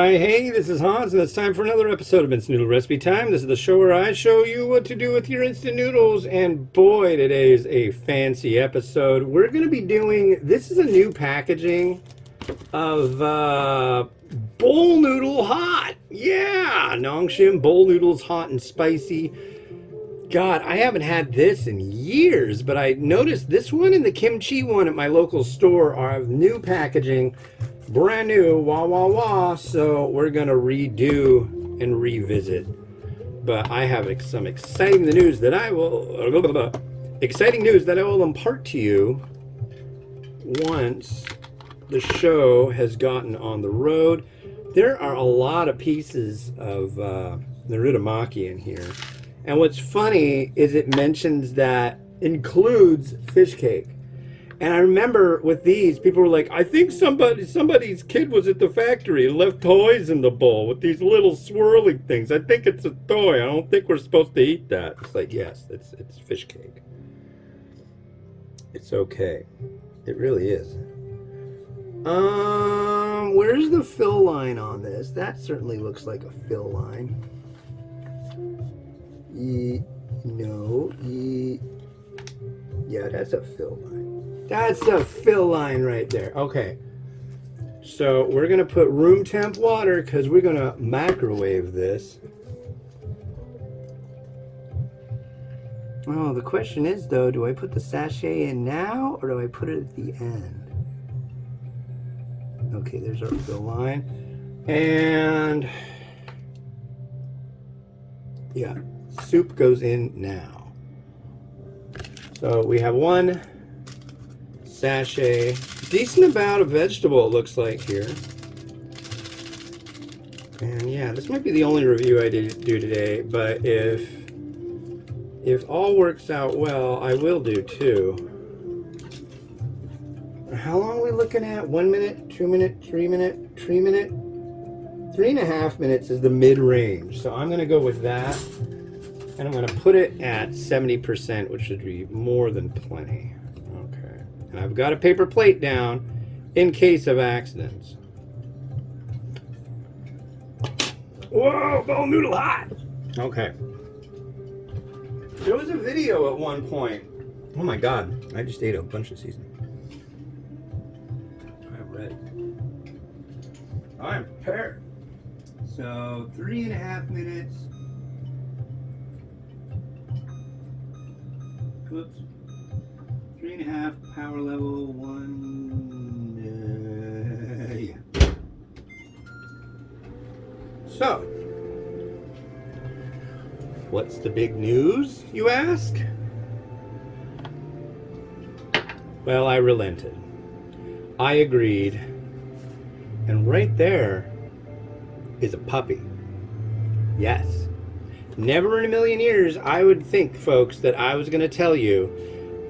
Alright, hey, this is Hans, and it's time for another episode of Instant Noodle Recipe Time. This is the show where I show you what to do with your instant noodles, and boy, today is a fancy episode. We're going to be doing, this is a new packaging of bowl noodle hot. Yeah, Nongshim bowl noodles hot and spicy. God, I haven't had this in years, but I noticed this one and the kimchi one at my local store are new packaging. Brand new, wah wah wah. So we're gonna redo and revisit. But I have some exciting news that I will impart to you once the show has gotten on the road. There are a lot of pieces of narutamaki in here, and what's funny is it mentions that includes fish cake. And I remember with these, people were like, I think somebody's kid was at the factory and left toys in the bowl with these little swirling things. I think it's a toy. I don't think we're supposed to eat that. It's like, yes, it's fish cake. It's okay. It really is. Where's the fill line on this? That certainly looks like a fill line. Yeah, that's a fill line. That's a fill line right there. Okay. So we're going to put room temp water because we're going to microwave this. Oh, the question is though, do I put the sachet in now or do I put it at the end? Okay, there's our fill line. And yeah, soup goes in now. So we have one sachet, decent amount of vegetable it looks like here. And yeah, this might be the only review I do today, but if all works out well, I will do two. How long are we looking at? 1 minute, 2 minute, 3 minute, 3 minute? 3.5 minutes is the mid-range, so I'm going to go with that. And I'm going to put it at 70%, which should be more than plenty. Okay. And I've got a paper plate down in case of accidents. Whoa, bowl noodle hot! Okay. There was a video at one point. Oh my god, I just ate a bunch of seasoning. I'm ready. I'm prepared. So 3.5 minutes. Whoops. 3.5 power level 1. Yeah. So, what's the big news, you ask? Well, I relented. I agreed. And right there is a puppy. Yes. Never in a million years I would think, folks, that I was going to tell you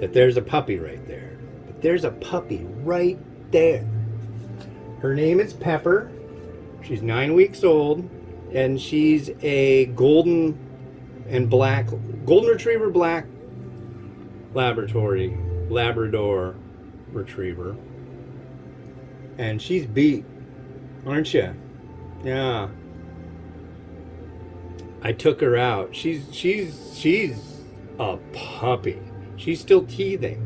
that there's a puppy right there. But there's a puppy right there. Her name is Pepper. She's 9 weeks old, and she's a golden retriever black Labrador retriever. And she's beat, aren't you? Yeah. I took her out. She's a puppy. She's still teething.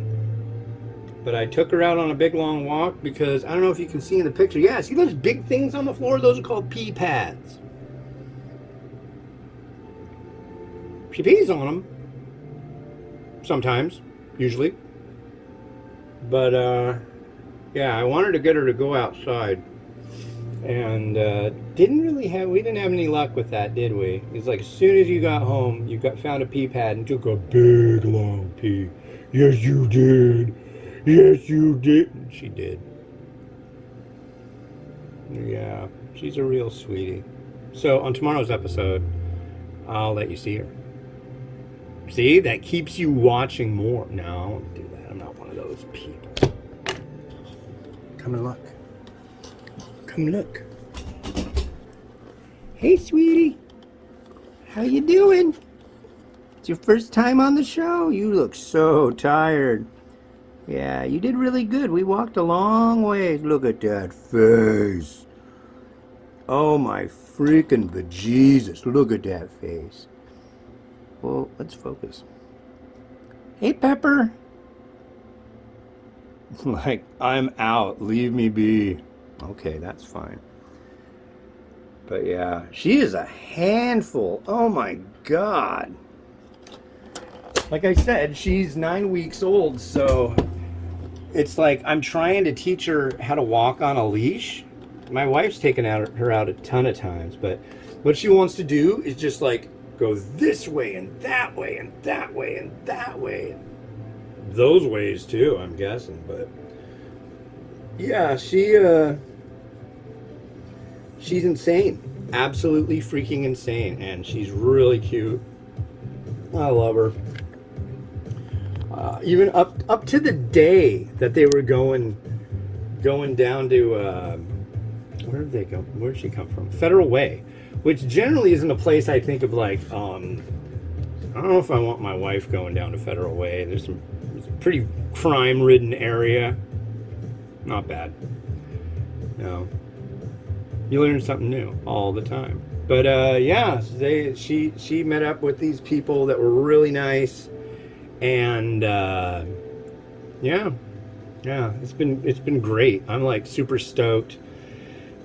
But I took her out on a big long walk because I don't know if you can see in the picture. Yeah, see those big things on the floor? Those are called pee pads. She pees on them. Sometimes. Usually. But, yeah, I wanted to get her to go outside. And we didn't have any luck with that, did we? It's like as soon as you got home, found a pee pad and took a big long pee. Yes, you did. Yes, you did. She did. Yeah, she's a real sweetie. So on tomorrow's episode, I'll let you see her. See, that keeps you watching more. No, I won't do that. I'm not one of those people. Come and look. Come look. Hey, sweetie. How you doing? It's your first time on the show. You look so tired. Yeah, you did really good. We walked a long way. Look at that face. Oh my freaking bejesus. Look at that face. Well, let's focus. Hey, Pepper. Like, I'm out. Leave me be. Okay, that's fine. But yeah, she is a handful. Oh my God. Like I said, she's 9 weeks old, so it's like I'm trying to teach her how to walk on a leash. My wife's taken her out a ton of times, but what she wants to do is just like go this way and that way and that way and that way. Those ways too, I'm guessing, but yeah, she's insane. Absolutely freaking insane, and she's really cute. I love her. Even up to the day that they were going down to where did they go? Where did she come from? Federal Way, which generally isn't a place I think of like. I don't know if I want my wife going down to Federal Way. It's a pretty crime-ridden area. Not bad. No, you learn something new all the time. But yeah, she met up with these people that were really nice, and yeah, it's been great. I'm like super stoked.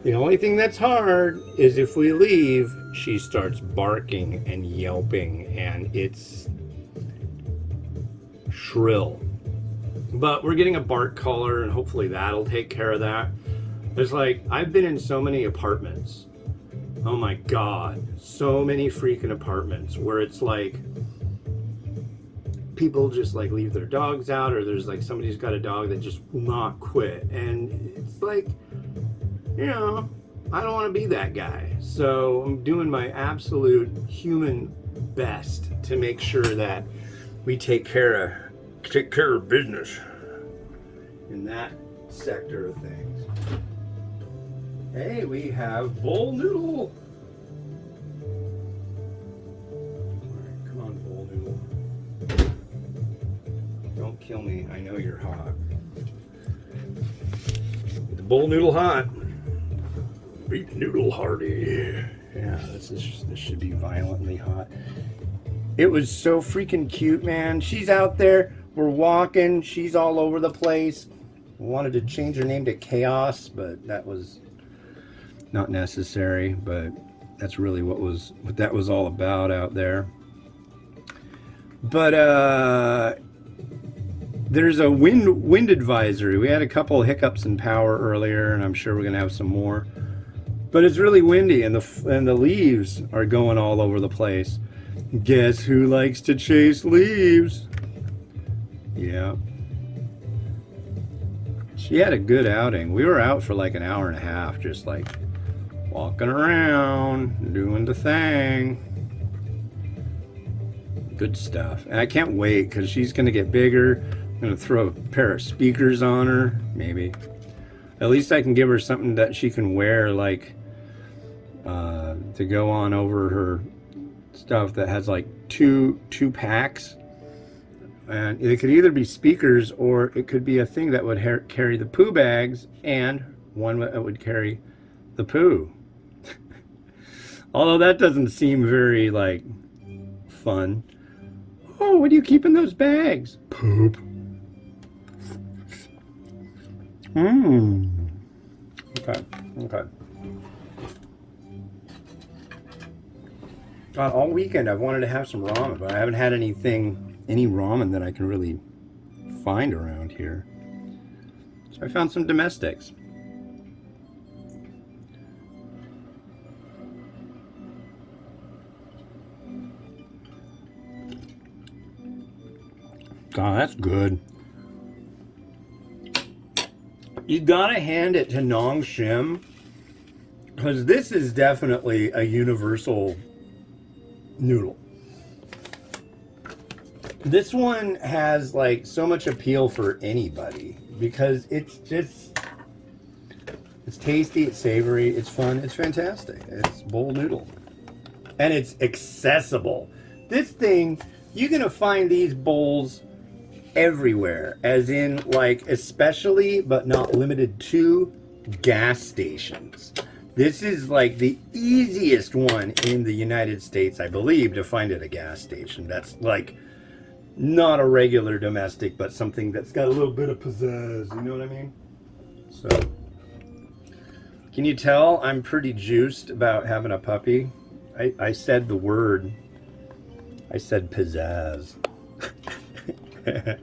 The only thing that's hard is if we leave, she starts barking and yelping, and it's shrill. But we're getting a bark collar, and hopefully that'll take care of that. There's like, I've been in so many apartments. Oh my God, so many freaking apartments where it's like people just like leave their dogs out, or there's like somebody's got a dog that just will not quit. And it's like, you know, I don't want to be that guy. So I'm doing my absolute human best to make sure that we take care of business in that sector of things. Hey, we have Bowl Noodle. All right, come on, Bowl Noodle. Don't kill me. I know you're hot. The Bowl Noodle hot. Beef Noodle Hearty. Yeah, this should be violently hot. It was so freaking cute, man. She's out there. We're walking. She's all over the place. Wanted to change her name to Chaos, but that was not necessary. But that's really what that was all about out there. But there's a wind advisory. We had a couple of hiccups in power earlier, and I'm sure we're gonna have some more. But it's really windy, and the leaves are going all over the place. Guess who likes to chase leaves? Yeah. She had a good outing. We were out for like an hour and a half, just like walking around, doing the thing. Good stuff. And I can't wait because she's going to get bigger. I'm going to throw a pair of speakers on her, maybe. At least I can give her something that she can wear, like to go on over her stuff that has like two packs. And it could either be speakers, or it could be a thing that would carry the poo bags, and one that would carry the poo. Although that doesn't seem very like fun. Oh, what do you keep in those bags? Poop. Okay. All weekend I've wanted to have some ramen, but I haven't had any ramen that I can really find around here. So I found some domestics. God, that's good. You gotta hand it to Nongshim, because this is definitely a universal noodle. This one has like so much appeal for anybody because it's tasty, it's savory, it's fun, it's fantastic. It's bowl noodle. And it's accessible. This thing, you're gonna find these bowls everywhere, as in like especially but not limited to gas stations. This is like the easiest one in the United States, I believe, to find at a gas station. That's like not a regular domestic, but something that's got a little bit of pizzazz. You know what I mean? So, can you tell I'm pretty juiced about having a puppy? I said the word. I said pizzazz. That's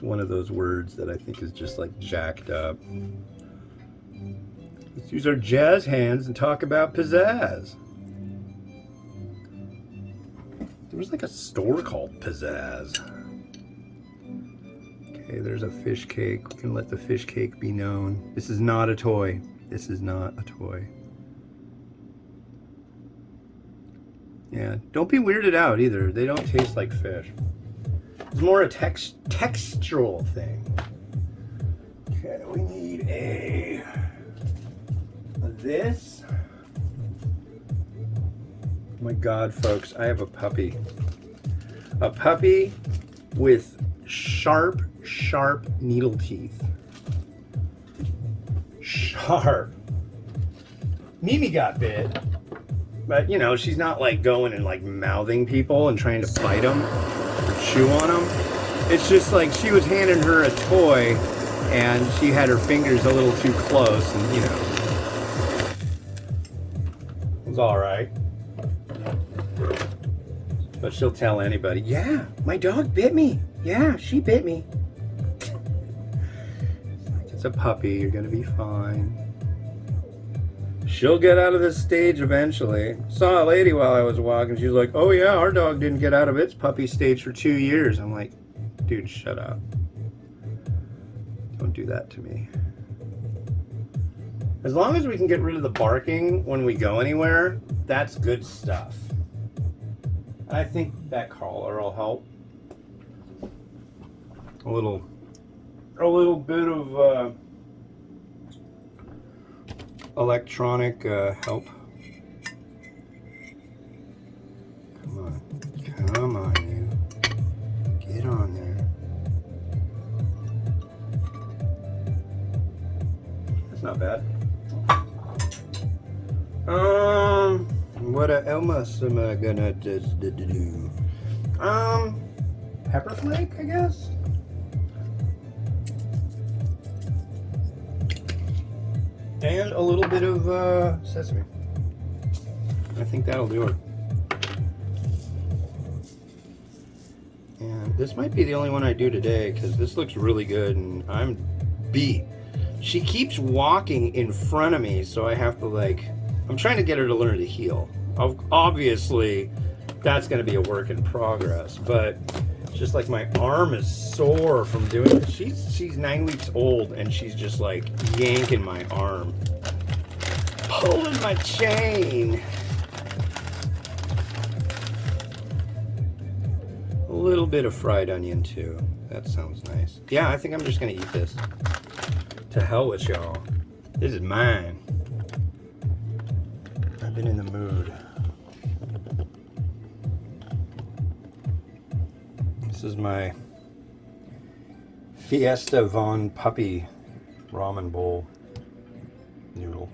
one of those words that I think is just like jacked up. Let's use our jazz hands and talk about pizzazz. There was like a store called Pizzazz. Okay, there's a fish cake. We can let the fish cake be known. This is not a toy. This is not a toy. Yeah, don't be weirded out either. They don't taste like fish. It's more a textural thing. Okay, we need this. Oh my God, folks, I have a puppy. A puppy with sharp, sharp needle teeth. Sharp. Mimi got bit, but you know, she's not like going and like mouthing people and trying to bite them or chew on them. It's just like she was handing her a toy and she had her fingers a little too close, and you know, it was all right. But she'll tell anybody, yeah, my dog bit me. Yeah, she bit me. It's a puppy, you're gonna be fine. She'll get out of this stage eventually. Saw a lady while I was walking, she was like, oh yeah, our dog didn't get out of its puppy stage for 2 years. I'm like, dude, shut up. Don't do that to me. As long as we can get rid of the barking when we go anywhere, that's good stuff. I think that collar will help. A little bit of electronic help. Come on, you. Get on there. That's not bad. What else am I gonna do? Pepper flake, I guess. And a little bit of sesame. I think that'll do it. And this might be the only one I do today because this looks really good and I'm beat. She keeps walking in front of me, so I have to like, I'm trying to get her to learn to heel. Obviously, that's going to be a work in progress, but just like my arm is sore from doing it. She's 9 weeks old and she's just like yanking my arm, pulling my chain. A little bit of fried onion too. That sounds nice. Yeah, I think I'm just gonna eat this. To hell with y'all. This is mine. I've been in the mood. This is my Fiesta Von Puppy ramen bowl noodle.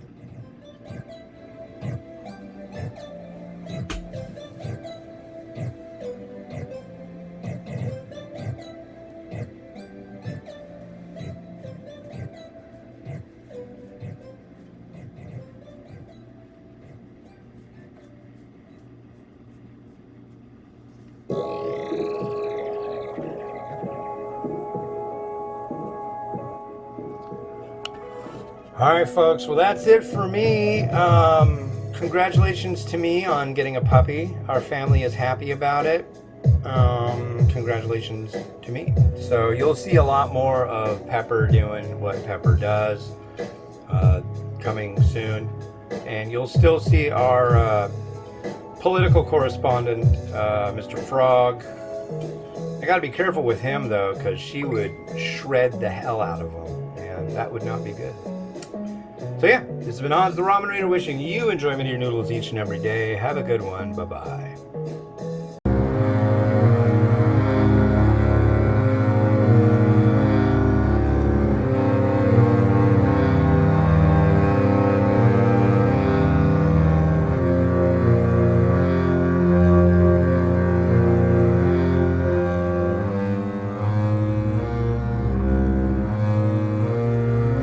All right, folks. Well, that's it for me. Congratulations to me on getting a puppy. Our family is happy about it. Congratulations to me. So you'll see a lot more of Pepper doing what Pepper does coming soon. And you'll still see our political correspondent, Mr. Frog. I got to be careful with him, though, because she would shred the hell out of him. And that would not be good. So yeah, this has been Oz the Ramen Raider wishing you enjoyment of your noodles each and every day. Have a good one. Bye-bye.